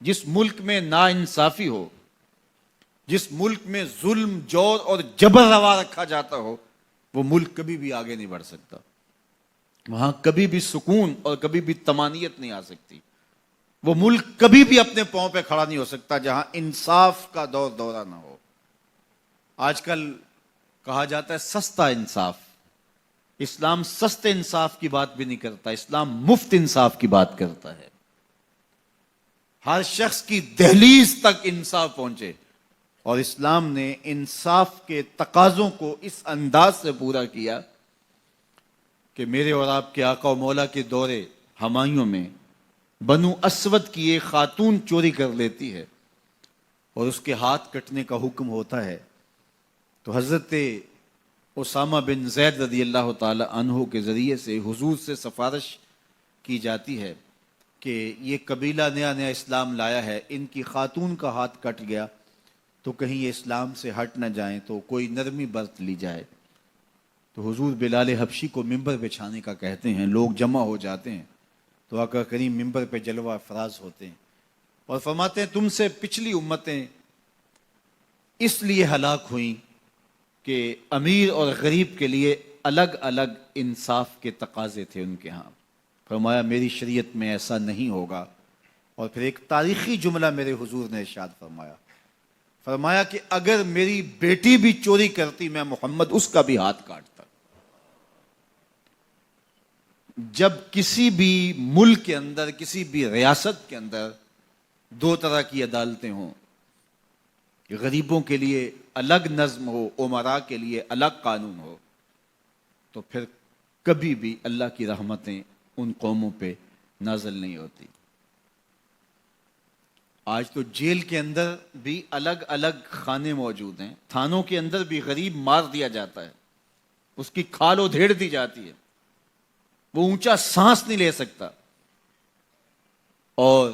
جس ملک میں ناانصافی ہو، جس ملک میں ظلم، جور اور جبر روا رکھا جاتا ہو، وہ ملک کبھی بھی آگے نہیں بڑھ سکتا. وہاں کبھی بھی سکون اور کبھی بھی طمانینت نہیں آ سکتی. وہ ملک کبھی بھی اپنے پاؤں پہ کھڑا نہیں ہو سکتا جہاں انصاف کا دور دورہ نہ ہو. آج کل کہا جاتا ہے سستا انصاف. اسلام سستے انصاف کی بات بھی نہیں کرتا، اسلام مفت انصاف کی بات کرتا ہے. ہر شخص کی دہلیز تک انصاف پہنچے. اور اسلام نے انصاف کے تقاضوں کو اس انداز سے پورا کیا کہ میرے اور آپ کے آقا و مولا کے دور ہمایوں میں بنو اسود کی ایک خاتون چوری کر لیتی ہے اور اس کے ہاتھ کٹنے کا حکم ہوتا ہے، تو حضرت اسامہ بن زید رضی اللہ تعالی عنہ کے ذریعے سے حضور سے سفارش کی جاتی ہے کہ یہ قبیلہ نیا نیا اسلام لایا ہے، ان کی خاتون کا ہاتھ کٹ گیا تو کہیں یہ اسلام سے ہٹ نہ جائیں، تو کوئی نرمی برت لی جائے. تو حضور بلال حبشی کو ممبر بچھانے کا کہتے ہیں. لوگ جمع ہو جاتے ہیں تو آقا کریم ممبر پہ جلوہ افراز ہوتے ہیں اور فرماتے ہیں تم سے پچھلی امتیں اس لیے ہلاک ہوئیں کہ امیر اور غریب کے لیے الگ الگ انصاف کے تقاضے تھے ان کے ہاں. فرمایا میری شریعت میں ایسا نہیں ہوگا. اور پھر ایک تاریخی جملہ میرے حضور نے ارشاد فرمایا کہ اگر میری بیٹی بھی چوری کرتی میں محمد اس کا بھی ہاتھ کاٹتا. جب کسی بھی ملک کے اندر، کسی بھی ریاست کے اندر دو طرح کی عدالتیں ہوں، غریبوں کے لیے الگ نظم ہو، امراء کے لیے الگ قانون ہو، تو پھر کبھی بھی اللہ کی رحمتیں ان قوموں پہ نازل نہیں ہوتی. آج تو جیل کے اندر بھی الگ الگ خانے موجود ہیں، تھانوں کے اندر بھی غریب مار دیا جاتا ہے، اس کی کھال ادھیڑ دی جاتی ہے، وہ اونچا سانس نہیں لے سکتا، اور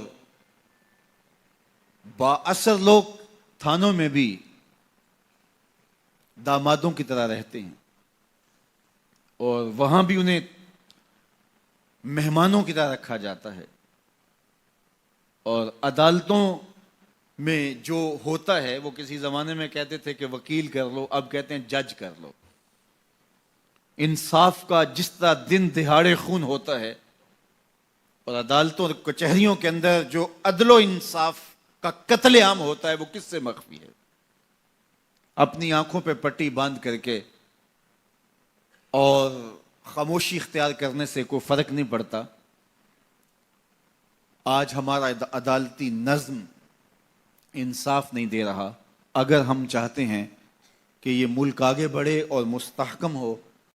با اثر لوگ تھانوں میں بھی دامادوں کی طرح رہتے ہیں اور وہاں بھی انہیں مہمانوں کی طرح رکھا جاتا ہے. اور عدالتوں میں جو ہوتا ہے وہ کسی زمانے میں کہتے تھے کہ وکیل کر لو، اب کہتے ہیں جج کر لو. انصاف کا جس طرح دن دہاڑے خون ہوتا ہے اور عدالتوں اور کچہریوں کے اندر جو عدل و انصاف کا قتل عام ہوتا ہے وہ کس سے مخفی ہے؟ اپنی آنکھوں پہ پٹی باندھ کر کے اور خاموشی اختیار کرنے سے کوئی فرق نہیں پڑتا. آج ہمارا عدالتی نظم انصاف نہیں دے رہا. اگر ہم چاہتے ہیں کہ یہ ملک آگے بڑھے اور مستحکم ہو